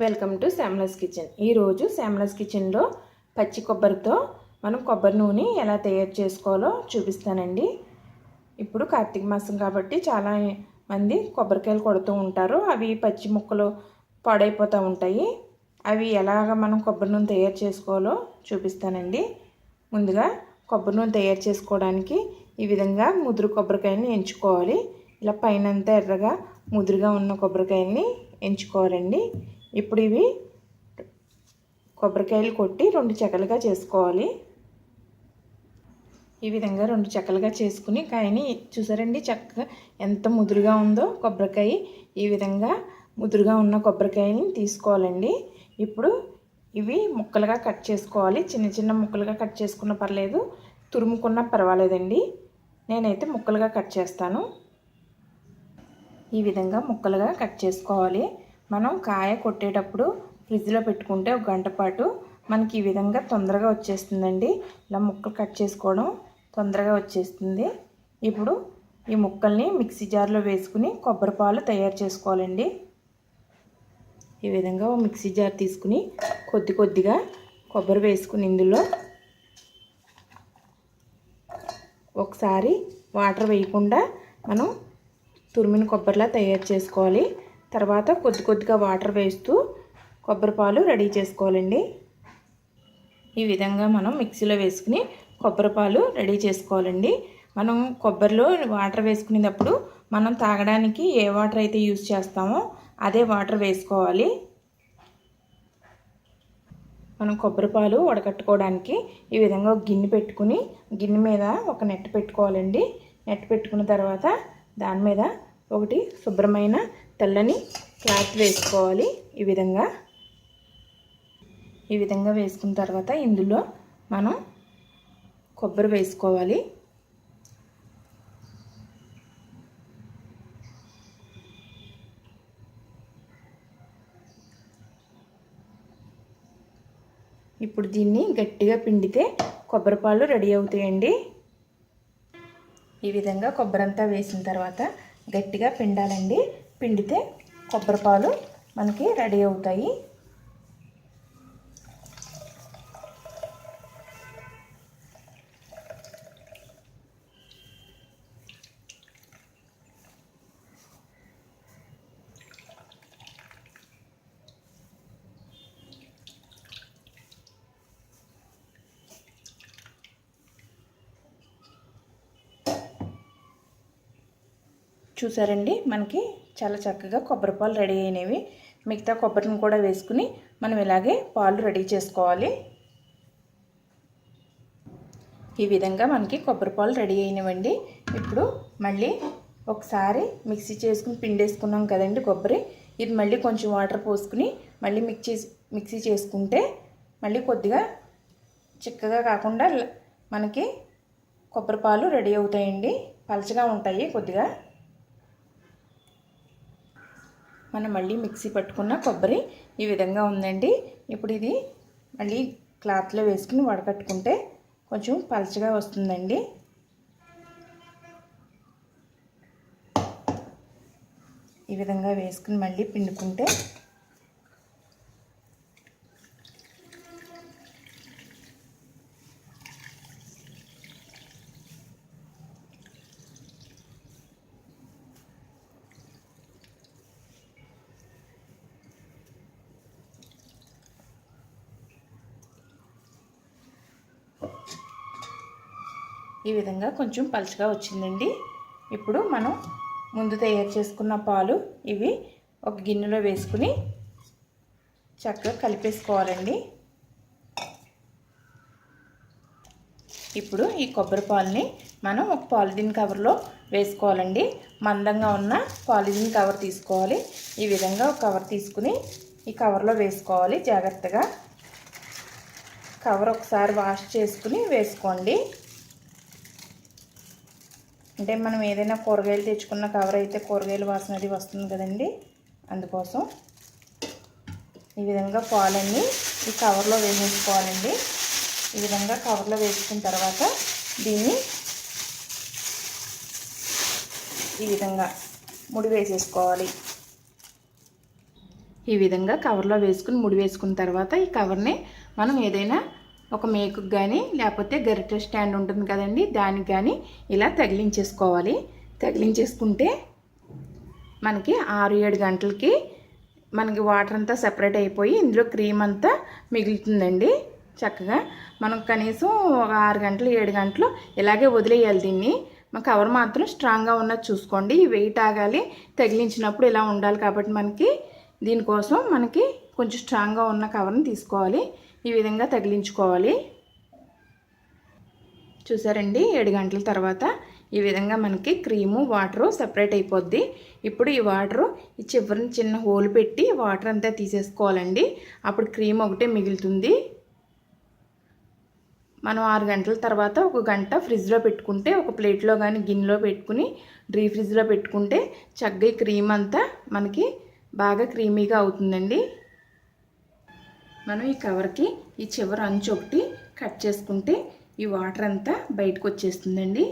Welcome to శ్యామలాస్ kitchen. ఈరోజు శ్యామలాస్ కిచెన్లో పచ్చి కొబ్బరితో మనం కొబ్బరి నూనె ఎలా తయారు చేసుకోవాలో చూపిస్తానండి. ఇప్పుడు కార్తీక మాసం కాబట్టి చాలా మంది కొబ్బరికాయలు కొడుతూ ఉంటారు. అవి పచ్చి ముక్కలు పాడైపోతూ ఉంటాయి. అవి ఎలాగ మనం కొబ్బరి నూనె తయారు చేసుకోవాలో చూపిస్తానండి. ముందుగా కొబ్బరి నూనె తయారు చేసుకోవడానికి ఈ విధంగా ముదురు కొబ్బరికాయని ఎంచుకోవాలి. ఇలా పైనంతా ఎర్రగా ముదురుగా ఉన్న కొబ్బరికాయల్ని ఎంచుకోవాలండి. ఇప్పుడు ఇవి కొబ్బరికాయలు కొట్టి 2 చెక్కలుగా చేసుకోవాలి. ఈ విధంగా 2 చెక్కలుగా చేసుకుని కాయని చూసారండి, చక్కగా ఎంత ముదురుగా ఉందో కొబ్బరికాయ. ఈ విధంగా ముదురుగా ఉన్న కొబ్బరికాయని తీసుకోవాలండి. ఇప్పుడు ఇవి ముక్కలుగా కట్ చేసుకోవాలి. చిన్న చిన్న ముక్కలుగా కట్ చేసుకున్న పర్లేదు, తురుముకున్నా పర్వాలేదండి. నేనైతే ముక్కలుగా కట్ చేస్తాను. ఈ విధంగా ముక్కలుగా కట్ చేసుకోవాలి. మనం కాయ కొట్టేటప్పుడు ఫ్రిడ్జ్లో పెట్టుకుంటే 1 గంట పాటు మనకి ఈ విధంగా తొందరగా వచ్చేస్తుందండి. ఇలా ముక్కలు కట్ చేసుకోవడం తొందరగా వచ్చేస్తుంది. ఇప్పుడు ఈ ముక్కల్ని మిక్సీ జార్లో వేసుకుని కొబ్బరి పాలు తయారు చేసుకోవాలండి. ఈ విధంగా మిక్సీ జార్ తీసుకుని కొద్దిగా కొబ్బరి వేసుకుని ఇందులో ఒకసారి వాటర్ వేయకుండా మనం తురిమిన కొబ్బరిలా తయారు చేసుకోవాలి. తర్వాత కొద్దిగా వాటర్ వేస్తూ కొబ్బరి పాలు రెడీ చేసుకోవాలండి. ఈ విధంగా మనం మిక్సీలో వేసుకుని కొబ్బరి పాలు రెడీ చేసుకోవాలండి. మనం కొబ్బరిలో వాటర్ వేసుకునేటప్పుడు మనం తాగడానికి ఏ వాటర్ అయితే యూజ్ చేస్తామో అదే వాటర్ వేసుకోవాలి. మనం కొబ్బరి పాలు వడకట్టుకోవడానికి ఈ విధంగా ఒక గిన్నె పెట్టుకుని గిన్నె మీద ఒక నెట్ పెట్టుకోవాలండి. నెట్ పెట్టుకున్న తర్వాత దాని మీద ఒకటి శుభ్రమైన తెల్లని క్లాత్ వేసుకోవాలి. ఈ విధంగా వేసుకున్న తర్వాత ఇందులో మనం కొబ్బరి వేసుకోవాలి. ఇప్పుడు దీన్ని గట్టిగా పిండితే కొబ్బరి పాలు రెడీ అవుతాయండి. ఈ విధంగా కొబ్బరి అంతా వేసిన తర్వాత గట్టిగా పిండాలండి. పిండితే కొబ్బరి పాలు మనకి రెడీ అవుతాయి. చూసారండి, మనకి చాలా చక్కగా కొబ్బరి పాలు రెడీ అయినవి. మిగతా కొబ్బరిని కూడా వేసుకుని మనం ఇలాగే పాలు రెడీ చేసుకోవాలి. ఈ విధంగా మనకి కొబ్బరి పాలు రెడీ అయినవండి. ఇప్పుడు మళ్ళీ ఒకసారి మిక్సీ చేసుకుని పిండేసుకున్నాం కదండి కొబ్బరి. ఇది మళ్ళీ కొంచెం వాటర్ పోసుకుని మళ్ళీ మిక్సీ చేసుకుంటే మళ్ళీ కొద్దిగా చిక్కగా కాకుండా మనకి కొబ్బరి పాలు రెడీ అవుతాయండి. పలచగా ఉంటాయి కొద్దిగా. మనం మళ్ళీ మిక్సీ పట్టుకున్న కొబ్బరి ఈ విధంగా ఉందండి. ఇప్పుడు ఇది మళ్ళీ క్లాత్లో వేసుకుని వడకట్టుకుంటే కొంచెం పలచగా వస్తుందండి. ఈ విధంగా వేసుకుని మళ్ళీ పిండుకుంటే ఈ విధంగా కొంచెం పలుచగా వచ్చిందండి. ఇప్పుడు మనం ముందు తయారు చేసుకున్న పాలు ఇవి ఒక గిన్నెలో వేసుకుని చక్కగా కలిపేసుకోవాలండి. ఇప్పుడు ఈ కొబ్బరి పాలని మనం ఒక పాలిథిన్ కవర్లో వేసుకోవాలండి. మందంగా ఉన్న పాలిథిన్ కవర్ తీసుకోవాలి. ఈ విధంగా ఒక కవర్ తీసుకుని ఈ కవర్లో వేసుకోవాలి. జాగ్రత్తగా కవర్ ఒకసారి వాష్ చేసుకుని వేసుకోండి. అంటే మనం ఏదైనా కూరగాయలు తెచ్చుకున్న కవర్ అయితే కూరగాయల వాసన అది వస్తుంది కదండి, అందుకోసం ఈ విధంగా పాలన్నీ ఈ కవర్లో వేసేసుకోవాలండి. ఈ విధంగా కవర్లో వేసుకున్న తర్వాత దీన్ని ఈ విధంగా ముడి వేసేసుకోవాలి. ఈ విధంగా కవర్లో వేసుకుని ముడి వేసుకున్న తర్వాత ఈ కవర్ని మనం ఏదైనా ఒక మేకుకు కానీ లేకపోతే గరిటె స్టాండ్ ఉంటుంది కదండి, దానికి కానీ ఇలా తగిలించేసుకోవాలి. తగిలించేసుకుంటే మనకి 6-7 గంటలకి మనకి వాటర్ అంతా సెపరేట్ అయిపోయి ఇందులో క్రీమ్ అంతా మిగులుతుందండి. చక్కగా మనం కనీసం ఒక 6 గంటలు 7 గంటలు ఇలాగే వదిలేయాలి దీన్ని. మన కవర్ మాత్రం స్ట్రాంగ్గా ఉన్నది చూసుకోండి. ఈ వెయిట్ ఆగాలి, తగిలించినప్పుడు ఇలా ఉండాలి కాబట్టి మనకి దీనికోసం మనకి కొంచెం స్ట్రాంగ్గా ఉన్న కవర్ని తీసుకోవాలి. ఈ విధంగా తగిలించుకోవాలి. చూసారండి, 7 గంటల తర్వాత ఈ విధంగా మనకి క్రీము వాటరు సెపరేట్ అయిపోద్ది. ఇప్పుడు ఈ వాటరు ఈ చివరిని చిన్న హోల్ పెట్టి వాటర్ అంతా తీసేసుకోవాలండి. అప్పుడు క్రీమ్ ఒకటే మిగులుతుంది. మనం 6 గంటల తర్వాత 1 గంట ఫ్రిడ్జ్లో పెట్టుకుంటే, ఒక ప్లేట్లో కానీ గిన్నెలో పెట్టుకుని డ్రీ ఫ్రిడ్జ్లో పెట్టుకుంటే చక్కగా క్రీమ్ అంతా మనకి బాగా క్రీమీగా అవుతుందండి. మనం ఈ కవర్కి ఈ చివరి అంచు ఒకటి కట్ చేసుకుంటే ఈ వాటర్ అంతా బయటకు వచ్చేస్తుందండి.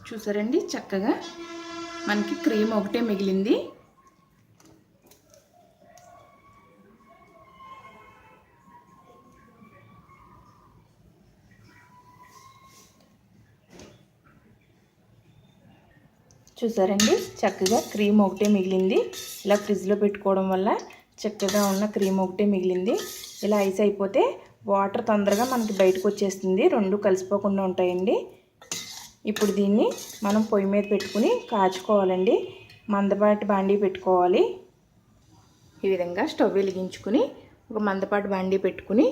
చూసారండి, చక్కగా మనకి క్రీమ్ ఒకటే మిగిలింది. చూసారండి, చక్కగా క్రీమ్ ఒకటే మిగిలింది. ఇలా ఫ్రిడ్జ్లో పెట్టుకోవడం వల్ల చక్కగా ఉన్న క్రీమ్ ఒకటే మిగిలింది. ఇలా ఐస్ అయిపోతే వాటర్ తొందరగా మనకి బయటకు వచ్చేస్తుంది, రెండు కలిసిపోకుండా ఉంటాయండి. ఇప్పుడు దీన్ని మనం పొయ్యి మీద పెట్టుకుని కాచుకోవాలండి. మందపాటి బాండీ పెట్టుకోవాలి. ఈ విధంగా స్టవ్ వెలిగించుకుని ఒక మందపాటి బాండీ పెట్టుకుని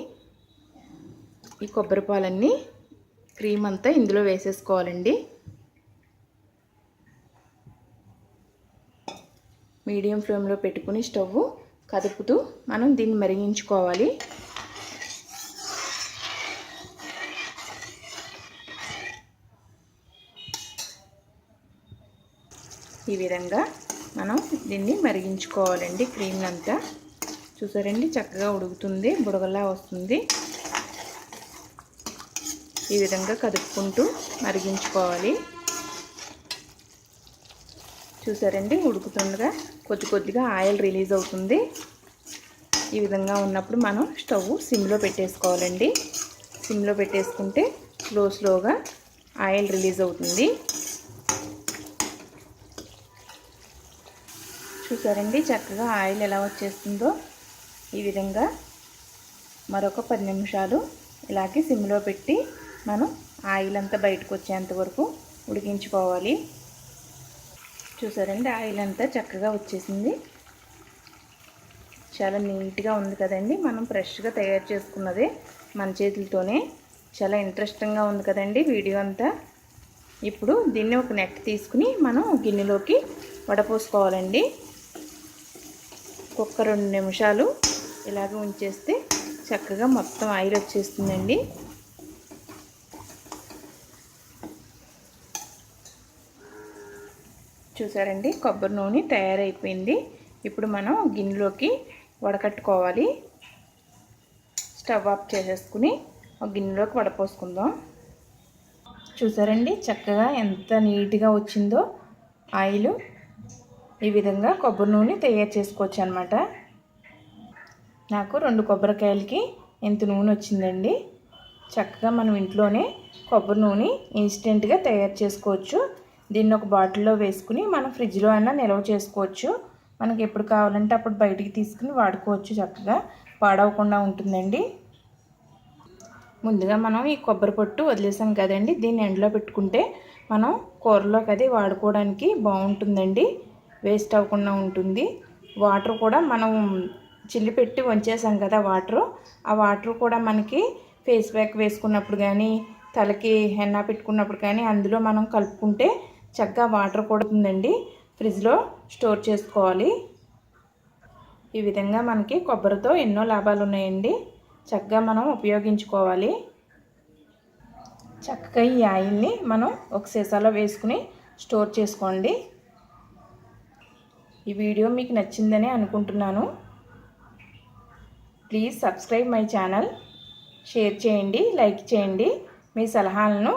ఈ కొబ్బరి పాలన్నీ క్రీమ్ అంతా ఇందులో వేసేసుకోవాలండి. మీడియం ఫ్లేమ్లో పెట్టుకుని స్టవ్ కదుపుతూ మనం దీన్ని మరిగించుకోవాలి. ఈ విధంగా మనం దీన్ని మరిగించుకోవాలండి. క్రీమ్ అంతా చూసారండి, చక్కగా ఉడుకుతుంది, బుడగలా వస్తుంది. ఈ విధంగా కదుపుకుంటూ మరిగించుకోవాలి. చూసారండి, ఉడుకుతుండగా కొద్దిగా ఆయిల్ రిలీజ్ అవుతుంది. ఈ విధంగా ఉన్నప్పుడు మనం స్టవ్ సిమ్లో పెట్టేసుకోవాలండి. సిమ్లో పెట్టేసుకుంటే స్లోగా ఆయిల్ రిలీజ్ అవుతుంది. చూసారండి, చక్కగా ఆయిల్ ఎలా వచ్చేస్తుందో. ఈ విధంగా మరొక 10 నిమిషాలు ఇలాగే సిమ్లో పెట్టి మనం ఆయిల్ అంతా బయటకు వచ్చేంత వరకు ఉడికించుకోవాలి. చూసారండి, ఆయిల్ అంతా చక్కగా వచ్చేసింది. చాలా నీట్గా ఉంది కదండి. మనం ఫ్రెష్గా తయారు చేసుకున్నదే మన చేతులతోనే. చాలా ఇంట్రెస్టింగ్గా ఉంది కదండి వీడియో అంతా. ఇప్పుడు దీన్ని ఒక నెట్ తీసుకుని మనం గిన్నెలోకి వడపోసుకోవాలండి. ఒక్క 2 నిమిషాలు ఇలాగ ఉంచేస్తే చక్కగా మొత్తం ఆయిల్ వచ్చేస్తుందండి. చూసారండి, కొబ్బరి నూనె తయారైపోయింది. ఇప్పుడు మనం గిన్నెలోకి వడకట్టుకోవాలి. స్టవ్ ఆఫ్ చేసేసుకుని ఒక గిన్నెలోకి వడపోసుకుందాం. చూసారండి, చక్కగా ఎంత నీట్గా వచ్చిందో ఆయిల్. ఈ విధంగా కొబ్బరి నూనె తయారు చేసుకోవచ్చు అన్నమాట. నాకు 2 కొబ్బరికాయలకి ఎంత నూనె వచ్చిందండి. చక్కగా మనం ఇంట్లోనే కొబ్బరి నూనె ఇన్స్టెంట్గా తయారు చేసుకోవచ్చు. దీన్ని ఒక బాటిల్లో వేసుకుని మనం ఫ్రిడ్జ్లో అయినా నిల్వ చేసుకోవచ్చు. మనకి ఎప్పుడు కావాలంటే అప్పుడు బయటికి తీసుకుని వాడుకోవచ్చు. చక్కగా పాడవకుండా ఉంటుందండి. ముందుగా మనం ఈ కొబ్బరి పొట్టు వదిలేసాం కదండి, దీన్ని ఎండలో పెట్టుకుంటే మనం కూరలోకి అది వాడుకోవడానికి బాగుంటుందండి. వేస్ట్ అవ్వకుండా ఉంటుంది. వాటర్ కూడా మనం చిల్లి పెట్టి వంచేసాం కదా వాటరు, ఆ వాటర్ కూడా మనకి ఫేస్ ప్యాక్ వేసుకున్నప్పుడు కానీ తలకి హెన్నా పెట్టుకున్నప్పుడు కానీ అందులో మనం కలుపుకుంటే చక్కగా వాటర్ కూడా ఉందండి. ఫ్రిడ్జ్లో స్టోర్ చేసుకోవాలి. ఈ విధంగా మనకి కొబ్బరితో ఎన్నో లాభాలు ఉన్నాయండి. చక్కగా మనం ఉపయోగించుకోవాలి. చక్కగా ఈ ఆయిల్ని మనం ఒక సీసాలో వేసుకుని స్టోర్ చేసుకోండి. ఈ వీడియో మీకు నచ్చిందని అనుకుంటున్నాను. Please subscribe my channel. Share చేయండి, లైక్ చేయండి. మీ సలహాలను